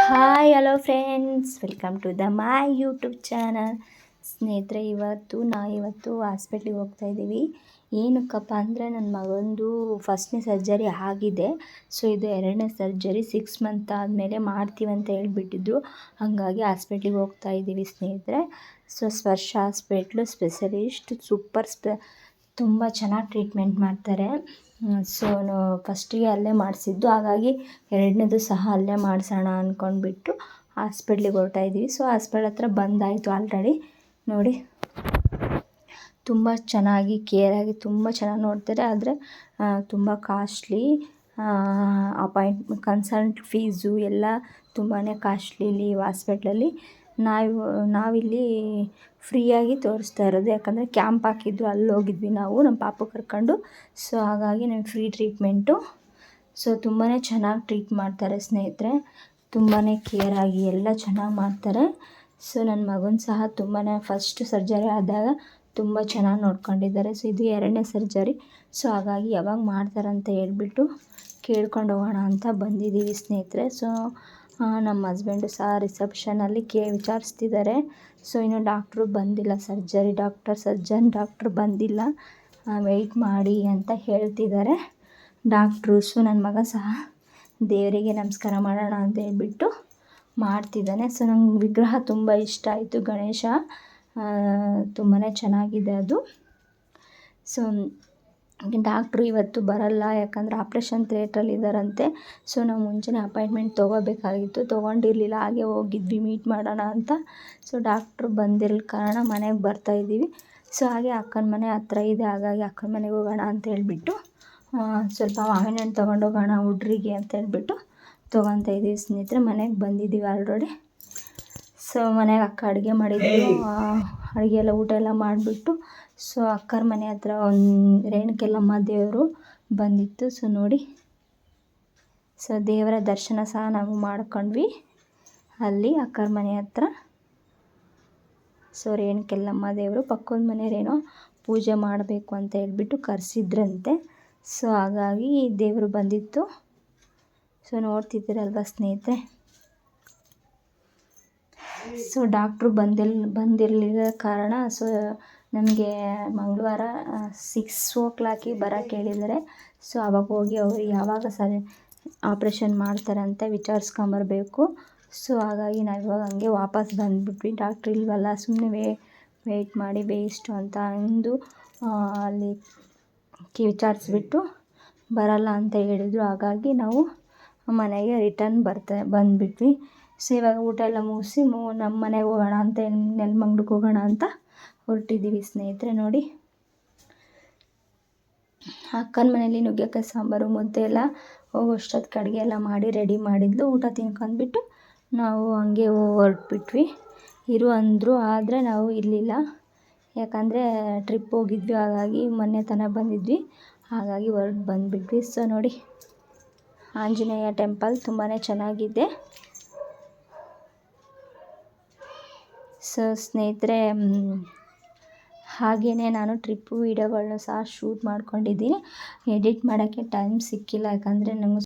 Hi hello friends, welcome to the my YouTube channel. ಸ್ನೇಹಿತರೆ, ಇವತ್ತು ಹಾಸ್ಪಿಟ್ಲಿಗೆ ಹೋಗ್ತಾಯಿದ್ದೀವಿ. ಏನಕ್ಕಪ್ಪ ಅಂದರೆ ನನ್ನ ಮಗಂದು ಫಸ್ಟ್ನೇ ಸರ್ಜರಿ ಆಗಿದೆ. ಸೊ ಇದು 2ನೇ ಸರ್ಜರಿ 6 ಮಂತ್ ಆದಮೇಲೆ ಮಾಡ್ತೀವಂತ ಹೇಳ್ಬಿಟ್ಟಿದ್ರು. ಹಾಗಾಗಿ ಹಾಸ್ಪಿಟ್ಲಿಗೆ ಹೋಗ್ತಾಯಿದ್ದೀವಿ ಸ್ನೇಹಿತರೆ. ಸೊ ಸ್ಪರ್ಶ ಹಾಸ್ಪಿಟ್ಲು ಸ್ಪೆಷಲಿಸ್ಟ್ ಸೂಪರ್ ತುಂಬ ಚೆನ್ನಾಗಿ ಟ್ರೀಟ್ಮೆಂಟ್ ಮಾಡ್ತಾರೆ. ಸೊ ಫಸ್ಟಿಗೆ ಅಲ್ಲೇ ಮಾಡಿಸಿದ್ದು, ಹಾಗಾಗಿ 2ನೇದು ಸಹ ಅಲ್ಲೇ ಮಾಡಿಸೋಣ ಅಂದ್ಕೊಂಡ್ಬಿಟ್ಟು ಹಾಸ್ಪಿಟ್ಲಿಗೆ ಹೊರಟ ಇದ್ದೀವಿ. ಸೊ ಹಾಸ್ಪಿಟ್ಲ್ ಹತ್ರ ಬಂದಾಯಿತು ಆಲ್ರೆಡಿ. ನೋಡಿ, ತುಂಬ ಚೆನ್ನಾಗಿ ಕೇರಾಗಿ ತುಂಬ ಚೆನ್ನಾಗಿ ನೋಡ್ತಾರೆ. ಆದರೆ ತುಂಬ ಕಾಸ್ಟ್ಲಿ. ಕನ್ಸಲ್ಟ್ ಫೀಸು ಎಲ್ಲ ತುಂಬಾ ಕಾಸ್ಟ್ಲಿ ಇಲ್ಲಿ ಹಾಸ್ಪಿಟ್ಲಲ್ಲಿ. ನಾವಿಲ್ಲಿ ಫ್ರೀಯಾಗಿ ತೋರಿಸ್ತಾ ಇರೋದು. ಯಾಕಂದರೆ ಕ್ಯಾಂಪ್ ಹಾಕಿದ್ರು, ಅಲ್ಲಿ ಹೋಗಿದ್ವಿ ನಾವು ನಮ್ಮ ಪಾಪು ಕರ್ಕೊಂಡು. ಸೊ ಹಾಗಾಗಿ ನಮಗೆ ಫ್ರೀ ಟ್ರೀಟ್ಮೆಂಟು. ಸೊ ತುಂಬಾ ಚೆನ್ನಾಗಿ ಟ್ರೀಟ್ ಮಾಡ್ತಾರೆ ಸ್ನೇಹಿತರೆ. ತುಂಬಾ ಕೇರಾಗಿ ಎಲ್ಲ ಚೆನ್ನಾಗಿ ಮಾಡ್ತಾರೆ. ಸೊ ನನ್ನ ಮಗನ ಸಹ ತುಂಬಾ ಫಸ್ಟ್ ಸರ್ಜರಿ ಆದಾಗ ತುಂಬ ಚೆನ್ನಾಗಿ ನೋಡ್ಕೊಂಡಿದ್ದಾರೆ. ಸೊ ಇದು 2ನೇ ಸರ್ಜರಿ. ಸೊ ಹಾಗಾಗಿ ಯಾವಾಗ ಮಾಡ್ತಾರಂತ ಹೇಳ್ಬಿಟ್ಟು ಕೇಳ್ಕೊಂಡು ಹೋಗೋಣ ಅಂತ ಬಂದಿದ್ದೀವಿ ಸ್ನೇಹಿತರೆ. ಸೊ ನಮ್ಮ ಹಸ್ಬೆಂಡು ಸಹ ರಿಸೆಪ್ಷನಲ್ಲಿ ವಿಚಾರಿಸ್ತಿದ್ದಾರೆ. ಸೊ ಇನ್ನು ಡಾಕ್ಟ್ರು ಬಂದಿಲ್ಲ, ಸರ್ಜನ್ ಡಾಕ್ಟ್ರು ಬಂದಿಲ್ಲ, ವೆಯ್ಟ್ ಮಾಡಿ ಅಂತ ಹೇಳ್ತಿದ್ದಾರೆ ಡಾಕ್ಟ್ರು. ಸೊ ನನ್ನ ಮಗ ಸಹ ದೇವರಿಗೆ ನಮಸ್ಕಾರ ಮಾಡೋಣ ಅಂತ ಹೇಳ್ಬಿಟ್ಟು ಮಾಡ್ತಿದ್ದಾನೆ. ಸೊ ನಂಗೆ ವಿಗ್ರಹ ತುಂಬ ಇಷ್ಟ ಆಯಿತು, ಗಣೇಶ ತುಂಬಾ ಚೆನ್ನಾಗಿದೆ ಅದು. ಸೊ ಡಾಕ್ಟ್ರು ಇವತ್ತು ಬರಲ್ಲ, ಯಾಕಂದರೆ ಆಪ್ರೇಷನ್ ಥಿಯೇಟ್ರಲ್ಲಿದ್ದಾರಂತೆ. ಸೊ ನಾವು ಮುಂಚೆನೇ ಅಪಾಯಿಂಟ್ಮೆಂಟ್ ತೊಗೋಬೇಕಾಗಿತ್ತು, ತೊಗೊಂಡಿರಲಿಲ್ಲ. ಹಾಗೆ ಹೋಗಿದ್ವಿ ಮೀಟ್ ಮಾಡೋಣ ಅಂತ. ಸೊ ಡಾಕ್ಟ್ರು ಬಂದಿರೋ ಕಾರಣ ಮನೆಗೆ ಬರ್ತಾಯಿದ್ದೀವಿ. ಸೊ ಹಾಗೆ ಅಕ್ಕನ ಮನೆ ಹತ್ರ ಇದೆ, ಹಾಗಾಗಿ ಅಕ್ಕನ ಮನೆಗೆ ಹೋಗೋಣ ಅಂತ ಹೇಳ್ಬಿಟ್ಟು ಸ್ವಲ್ಪ ಮಾವಿನ ಹಣ್ಣು ತೊಗೊಂಡೋಗೋಣ ಹುಡ್ರಿಗೆ ಅಂತ ಹೇಳ್ಬಿಟ್ಟು ತೊಗೊತಾ ಇದ್ದೀವಿ ಸ್ನೇಹಿತರೆ. ಮನೆಗೆ ಬಂದಿದ್ದೀವಿ ಆಲ್ರೆಡಿ. ಸೊ ಮನೆಗೆ ಅಕ್ಕ ಅಡುಗೆ ಮಾಡಿದ್ರು, ಅಡುಗೆ ಎಲ್ಲ ಊಟ ಎಲ್ಲ ಮಾಡಿಬಿಟ್ಟು ಸೊ ಅಕ್ಕರ ಮನೆ ಹತ್ರ ಒಂದು ರೇಣುಕೆಲ್ಲಮ್ಮ ದೇವರು ಬಂದಿತ್ತು. ಸೊ ನೋಡಿ, ಸೊ ದೇವರ ದರ್ಶನ ಸಹ ನಾವು ಮಾಡ್ಕೊಂಡ್ವಿ ಅಲ್ಲಿ ಅಕ್ಕರ ಮನೆ ಹತ್ರ. ಸೊ ರೇಣುಕೆಲ್ಲಮ್ಮ ದೇವರು ಪಕ್ಕದ ಮನೆಯವರೇನೋ ಪೂಜೆ ಮಾಡಬೇಕು ಅಂತ ಹೇಳ್ಬಿಟ್ಟು ಕರೆಸಿದ್ರಂತೆ. ಸೊ ಹಾಗಾಗಿ ದೇವರು ಬಂದಿತ್ತು. ಸೊ ನೋಡ್ತಿದ್ದೀರಲ್ವ ಸ್ನೇಹಿತರೆ. ಸೊ ಡಾಕ್ಟ್ರು ಬಂದಿರಲಿಲ್ಲ ಕಾರಣ ಸೊ ನಮಗೆ ಮಂಗಳವಾರ 6 o'clock ಬರೋಕ್ಕೆ ಹೇಳಿದ್ದಾರೆ. ಸೊ ಅವಾಗ ಹೋಗಿ ಅವರು ಯಾವಾಗ ಆಪ್ರೇಷನ್ ಮಾಡ್ತಾರೆ ಅಂತ ವಿಚಾರಿಸ್ಕೊಂಬರ್ಬೇಕು. ಸೊ ಹಾಗಾಗಿ ನಾವು ಇವಾಗ ಹಂಗೆ ವಾಪಸ್ ಬಂದುಬಿಟ್ವಿ. ಡಾಕ್ಟ್ರು ಇಲ್ವಲ್ಲ, ಸುಮ್ಮನೆ ವೆಯ್ಟ್ ಮಾಡಿ ವೇಸ್ಟು ಅಂತ ಅಂದು ಅಲ್ಲಿ ವಿಚಾರಿಸ್ಬಿಟ್ಟು ಬರಲ್ಲ ಅಂತ ಹೇಳಿದರು. ಹಾಗಾಗಿ ನಾವು ಮನೆಗೆ ರಿಟರ್ನ್ ಬಂದುಬಿಟ್ವಿ. ಸೊ ಇವಾಗ ಊಟ ಎಲ್ಲ ಮುಗಿಸಿ ನಮ್ಮ ಮನೆಗೆ ಹೋಗೋಣ ಅಂತ, ನೆಲಮಂಗ್ಲಕ್ಕೆ ಹೋಗೋಣ ಅಂತ ಹೊರಟಿದ್ದೀವಿ ಸ್ನೇಹಿತರೆ. ನೋಡಿ, ಅಕ್ಕನ ಮನೇಲಿ ನುಗ್ಗೆಕಾಯಿ ಸಾಂಬಾರು ಮುದ್ದೆ ಎಲ್ಲ ಹೋಗೋಷ್ಟೊತ್ತಿಗೆ ಅಡುಗೆ ಎಲ್ಲ ಮಾಡಿ ರೆಡಿ ಮಾಡಿದ್ಲು. ಊಟ ತಿನ್ಕೊಂಡ್ಬಿಟ್ಟು ನಾವು ಹಂಗೆ ಹೊರಟ್ಬಿಟ್ವಿ. ಇರು ಅಂದರು, ಆದರೆ ನಾವು ಇರಲಿಲ್ಲ. ಯಾಕಂದರೆ ಟ್ರಿಪ್ ಹೋಗಿದ್ವಿ, ಹಾಗಾಗಿ ಮೊನ್ನೆ ತನಕ ಬಂದಿದ್ವಿ, ಹಾಗಾಗಿ ಹೊರಟು ಬಂದುಬಿಟ್ವಿ. ಸೊ ನೋಡಿ, ಆಂಜನೇಯ ಟೆಂಪಲ್ ತುಂಬಾ ಚೆನ್ನಾಗಿದೆ. ಸೊ ಸ್ನೇಹಿತರೆ, ಹಾಗೆಯೇ ನಾನು ಟ್ರಿಪ್ಪು ವೀಡಿಯೋಗಳನ್ನೂ ಸಹ ಶೂಟ್ ಮಾಡ್ಕೊಂಡಿದ್ದೀನಿ. ಎಡಿಟ್ ಮಾಡೋಕ್ಕೆ ಟೈಮ್ ಸಿಕ್ಕಿಲ್ಲ, ಯಾಕಂದರೆ ನಂಗೆ